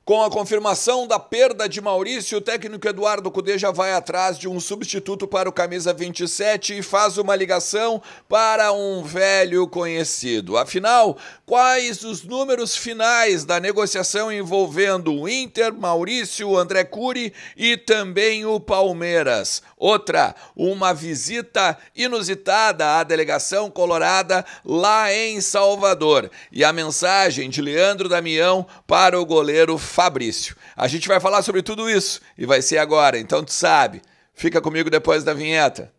Com a confirmação da perda de Maurício, o técnico Eduardo Cudê já vai atrás de um substituto para o camisa 27 e faz uma ligação para um velho conhecido. Afinal, quais os números finais da negociação envolvendo o Inter, Maurício, André Curi e também o Palmeiras? Outra, uma visita inusitada à delegação colorada lá em Salvador. E a mensagem de Leandro Damião para o goleiro Fabrício. A gente vai falar sobre tudo isso e vai ser agora, então tu sabe. Fica comigo depois da vinheta.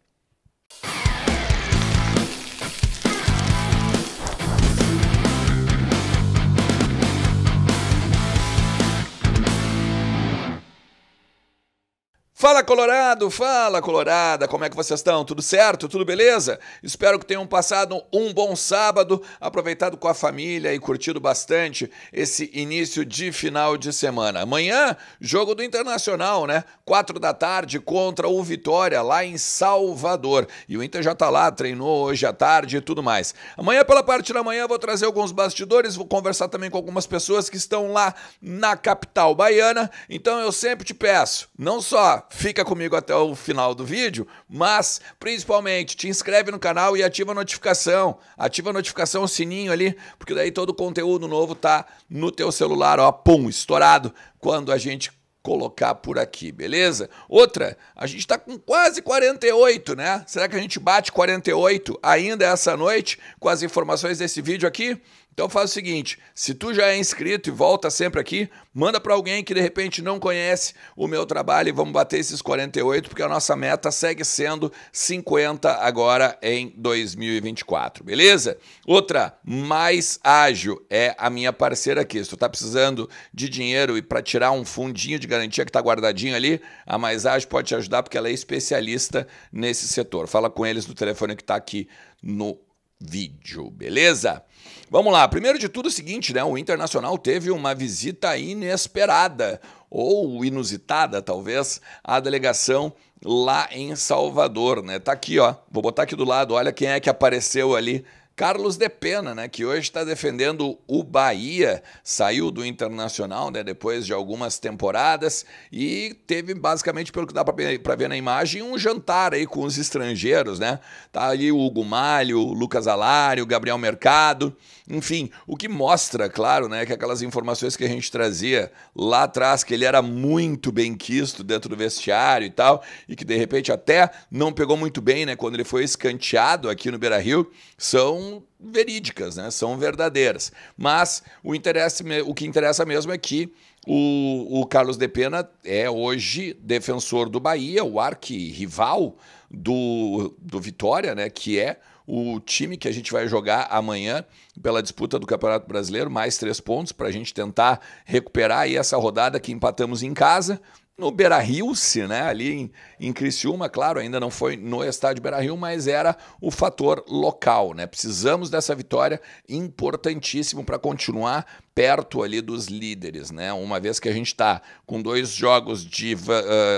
Fala Colorado, fala Colorada, como é que vocês estão? Tudo certo? Tudo beleza? Espero que tenham passado um bom sábado, aproveitado com a família e curtido bastante esse início de final de semana. Amanhã, jogo do Internacional, né? 4 da tarde contra o Vitória, lá em Salvador. E o Inter já tá lá, treinou hoje à tarde e tudo mais. Amanhã, pela parte da manhã, vou trazer alguns bastidores, vou conversar também com algumas pessoas que estão lá na capital baiana. Então eu sempre te peço, não só fica comigo até o final do vídeo, mas principalmente te inscreve no canal e ativa a notificação. Ativa a notificação, o sininho ali, porque daí todo o conteúdo novo tá no teu celular, ó, pum, estourado, quando a gente colocar por aqui, beleza? Outra, a gente tá com quase 48, né? Será que a gente bate 48 ainda essa noite com as informações desse vídeo aqui? Então faz o seguinte, se tu já é inscrito e volta sempre aqui, manda para alguém que de repente não conhece o meu trabalho e vamos bater esses 48, porque a nossa meta segue sendo 50 agora em 2024, beleza? Outra, Mais Ágil é a minha parceira aqui. Se tu tá precisando de dinheiro e para tirar um fundinho de garantia que tá guardadinho ali, a Mais Ágil pode te ajudar porque ela é especialista nesse setor. Fala com eles no telefone que tá aqui no vídeo, beleza? Vamos lá, primeiro de tudo é o seguinte, né? O Internacional teve uma visita inesperada, ou inusitada talvez, à delegação lá em Salvador, né? Tá aqui, ó, vou botar aqui do lado, olha quem é que apareceu ali. Carlos de Pena, né, que hoje está defendendo o Bahia, saiu do Internacional, né, depois de algumas temporadas e teve basicamente, pelo que dá para ver na imagem, um jantar aí com os estrangeiros, né? Tá aí o Hugo Malho, o Lucas Alário, o Gabriel Mercado, enfim, o que mostra, claro, né, que aquelas informações que a gente trazia lá atrás, que ele era muito bem quisto dentro do vestiário e tal, e que de repente até não pegou muito bem, né, quando ele foi escanteado aqui no Beira-Rio, são verídicas, né? São verdadeiras. Mas o que interessa mesmo é que o Carlos de Pena é hoje defensor do Bahia, o arquirrival do Vitória, né? Que é o time que a gente vai jogar amanhã pela disputa do Campeonato Brasileiro, mais 3 pontos para a gente tentar recuperar aí essa rodada que empatamos em casa. No Beira-Rio, né, ali em Criciúma, claro, ainda não foi no estádio Beira-Rio, mas era o fator local, né? Precisamos dessa vitória, importantíssimo para continuar perto ali dos líderes, né? Uma vez que a gente está com 2 jogos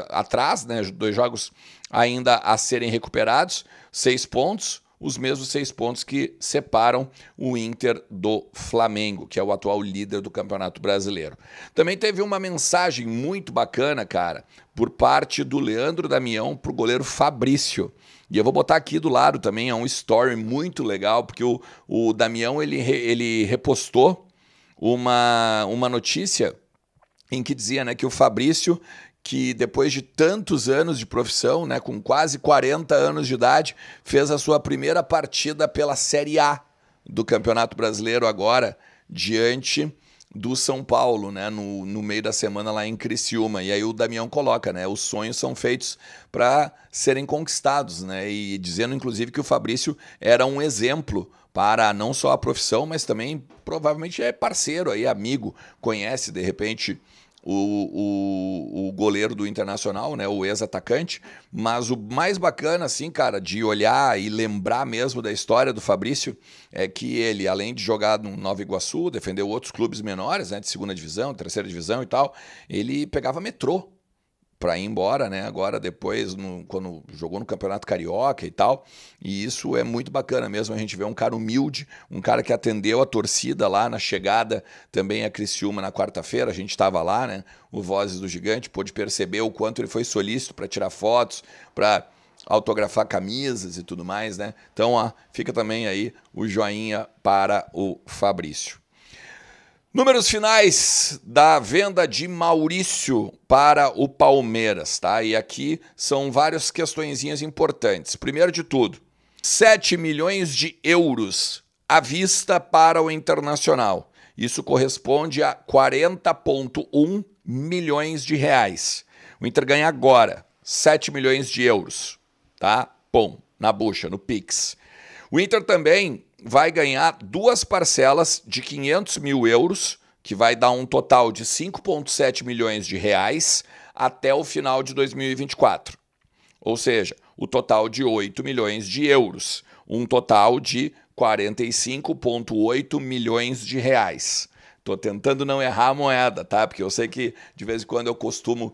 atrás, né? 2 jogos ainda a serem recuperados, 6 pontos, os mesmos 6 pontos que separam o Inter do Flamengo, que é o atual líder do Campeonato Brasileiro. Também teve uma mensagem muito bacana, cara, por parte do Leandro Damião para o goleiro Fabrício. E eu vou botar aqui do lado também, é um story muito legal, porque o Damião ele repostou uma notícia em que dizia, né, que o Fabrício, que depois de tantos anos de profissão, né, com quase 40 anos de idade, fez a sua primeira partida pela Série A do Campeonato Brasileiro agora, diante do São Paulo, né, no meio da semana lá em Criciúma. E aí o Damião coloca, né, os sonhos são feitos para serem conquistados, né, e dizendo inclusive que o Fabrício era um exemplo para não só a profissão, mas também provavelmente é parceiro aí, amigo, conhece de repente o goleiro do Internacional, né, o ex-atacante, mas o mais bacana, assim, cara, de olhar e lembrar mesmo da história do Fabrício é que ele, além de jogar no Nova Iguaçu, defendeu outros clubes menores, né, de segunda divisão, terceira divisão e tal, ele pegava metrô para ir embora, né? Agora depois, quando jogou no Campeonato Carioca e tal, e isso é muito bacana mesmo, a gente vê um cara humilde, um cara que atendeu a torcida lá na chegada também a Criciúma na quarta-feira, a gente estava lá, né? O Vozes do Gigante, pôde perceber o quanto ele foi solícito para tirar fotos, para autografar camisas e tudo mais, né? Então, ó, fica também aí o joinha para o Fabrício. Números finais da venda de Maurício para o Palmeiras, tá? E aqui são várias questõezinhas importantes. Primeiro de tudo, 7 milhões de euros à vista para o Internacional. Isso corresponde a 40,1 milhões de reais. O Inter ganha agora 7 milhões de euros, tá? Pum, na bucha, no Pix. O Inter também vai ganhar 2 parcelas de 500 mil euros, que vai dar um total de 5,7 milhões de reais até o final de 2024. Ou seja, o total de 8 milhões de euros, um total de 45,8 milhões de reais. Estou tentando não errar a moeda, tá? Porque eu sei que de vez em quando eu costumo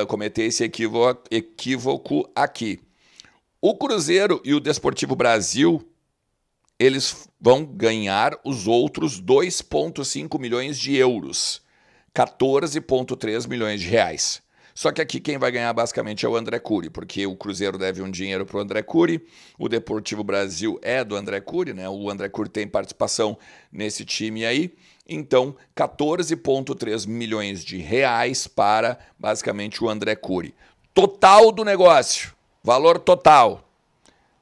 cometer esse equívoco aqui. O Cruzeiro e o Desportivo Brasil, eles vão ganhar os outros 2,5 milhões de euros, 14,3 milhões de reais. Só que aqui quem vai ganhar basicamente é o André Cury, porque o Cruzeiro deve um dinheiro para o André Cury, o Deportivo Brasil é do André Cury, né? O André Cury tem participação nesse time aí, então 14,3 milhões de reais para basicamente o André Cury. Total do negócio, valor total,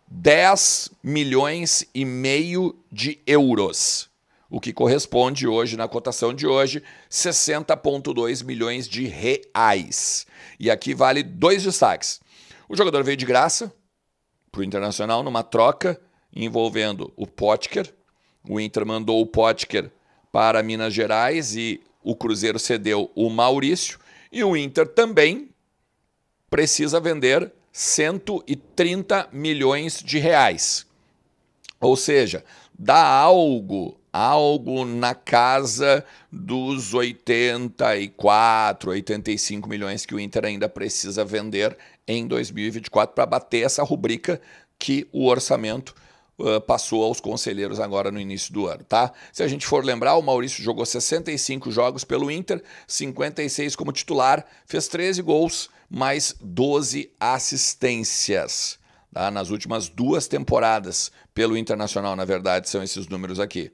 10 milhões e meio de euros, o que corresponde hoje, na cotação de hoje, 60,2 milhões de reais. E aqui vale 2 destaques. O jogador veio de graça para o Internacional numa troca envolvendo o Potker. O Inter mandou o Potker para Minas Gerais e o Cruzeiro cedeu o Maurício. E o Inter também precisa vender 130 milhões de reais. Ou seja, dá algo na casa dos 84, 85 milhões que o Inter ainda precisa vender em 2024 para bater essa rubrica que o orçamento passou aos conselheiros agora no início do ano, tá? Se a gente for lembrar, o Maurício jogou 65 jogos pelo Inter, 56 como titular, fez 13 gols, mais 12 assistências, tá? Nas últimas 2 temporadas pelo Internacional, na verdade, são esses números aqui.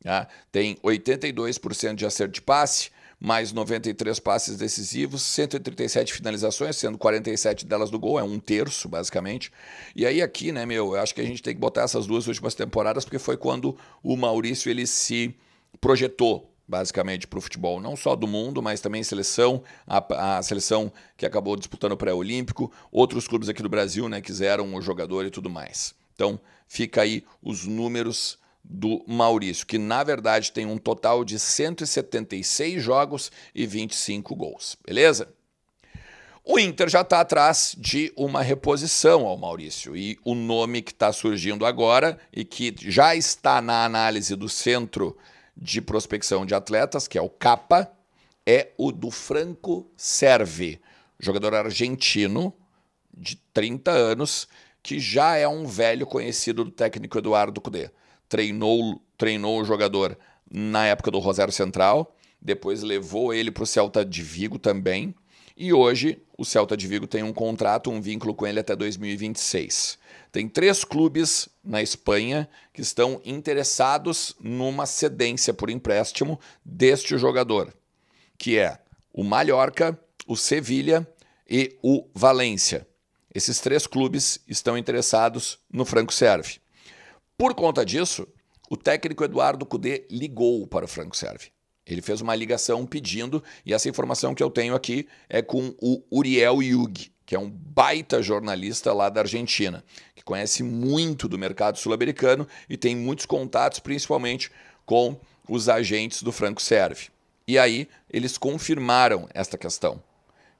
Tá? Tem 82% de acerto de passe, mais 93 passes decisivos, 137 finalizações, sendo 47 delas do gol, é 1/3, basicamente. E aí aqui, né, eu acho que a gente tem que botar essas 2 últimas temporadas, porque foi quando o Maurício ele se projetou, basicamente, para o futebol, não só do mundo, mas também seleção, a seleção que acabou disputando o pré-olímpico, outros clubes aqui do Brasil, né, quiseram o jogador e tudo mais. Então, fica aí os números do Maurício, que na verdade tem um total de 176 jogos e 25 gols, beleza? O Inter já está atrás de uma reposição ao Maurício e o nome que está surgindo agora e que já está na análise do Centro de Prospecção de Atletas, que é o CAPA, é o do Franco Servi, jogador argentino de 30 anos, que já é um velho conhecido do técnico Eduardo Cudê. Treinou o jogador na época do Rosário Central, depois levou ele para o Celta de Vigo também, e hoje o Celta de Vigo tem um contrato, um vínculo com ele até 2026. Tem 3 clubes na Espanha que estão interessados numa cedência por empréstimo deste jogador, que é o Mallorca, o Sevilha e o Valência. Esses 3 clubes estão interessados no Franco Servi. Por conta disso, o técnico Eduardo Cudê ligou para o Franco Servi. Ele fez uma ligação pedindo, e essa informação que eu tenho aqui é com o Uriel Yug, que é um baita jornalista lá da Argentina, que conhece muito do mercado sul-americano e tem muitos contatos, principalmente com os agentes do Franco Servi. E aí eles confirmaram esta questão,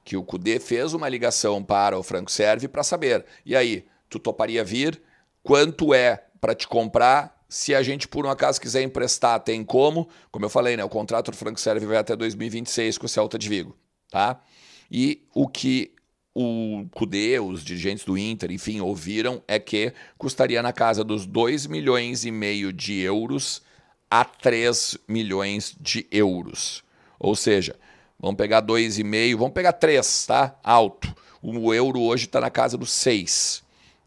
que o Cudê fez uma ligação para o Franco Servi para saber, e aí, tu toparia vir? Quanto é para te comprar? Se a gente, por um acaso, quiser emprestar, tem como. Como eu falei, né? O contrato do Franco Servi vai até 2026 com o Celta de Vigo, tá? E o que o Cudê, os dirigentes do Inter, enfim, ouviram é que custaria na casa dos 2,5 milhões de euros a 3 milhões de euros. Ou seja, vamos pegar 2,5, vamos pegar 3, tá? Alto. O euro hoje está na casa dos 6.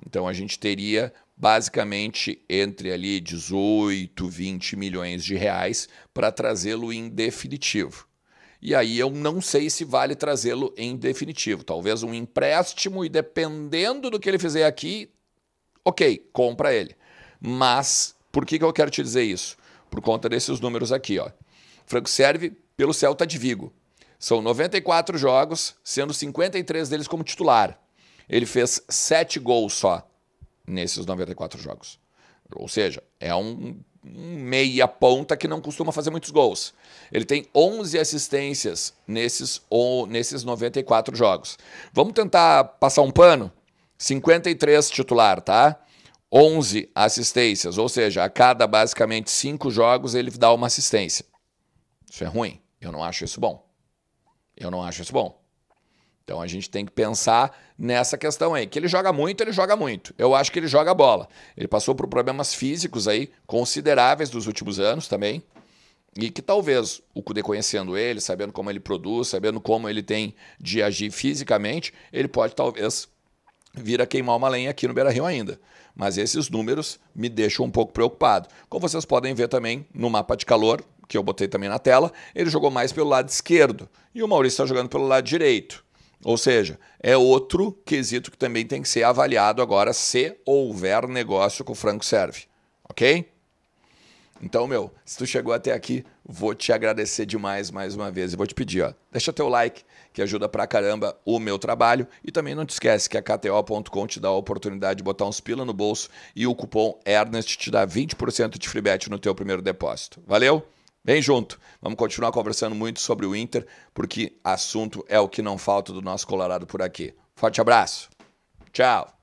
Então a gente teria basicamente entre ali 18, 20 milhões de reais para trazê-lo em definitivo. E aí eu não sei se vale trazê-lo em definitivo. Talvez um empréstimo e dependendo do que ele fizer aqui, ok, compra ele. Mas por que eu quero te dizer isso? Por conta desses números aqui, ó. Franco serve pelo Celta de Vigo. São 94 jogos, sendo 53 deles como titular. Ele fez 7 gols só nesses 94 jogos. Ou seja, é um meia ponta que não costuma fazer muitos gols. Ele tem 11 assistências nesses 94 jogos. Vamos tentar passar um pano? 53 titular, tá? 11 assistências, ou seja, a cada basicamente 5 jogos ele dá uma assistência. Isso é ruim. Eu não acho isso bom. Eu não acho isso bom. Então a gente tem que pensar nessa questão aí. Que ele joga muito, ele joga muito. Eu acho que ele joga bola. Ele passou por problemas físicos aí consideráveis dos últimos anos também. E que talvez o Cudê conhecendo ele, sabendo como ele produz, sabendo como ele tem de agir fisicamente, ele pode talvez vir a queimar uma lenha aqui no Beira-Rio ainda. Mas esses números me deixam um pouco preocupado. Como vocês podem ver também no mapa de calor, que eu botei também na tela, ele jogou mais pelo lado esquerdo. E o Maurício está jogando pelo lado direito. Ou seja, é outro quesito que também tem que ser avaliado agora se houver negócio com o Franco Serve. Ok? Então, se tu chegou até aqui, vou te agradecer demais mais uma vez. E vou te pedir, ó, deixa teu like, que ajuda pra caramba o meu trabalho. E também não te esquece que a KTO.com te dá a oportunidade de botar uns pila no bolso e o cupom ERNEST te dá 20% de free bet no teu primeiro depósito. Valeu? Vem junto, vamos continuar conversando muito sobre o Inter, porque assunto é o que não falta do nosso Colorado por aqui. Forte abraço, tchau!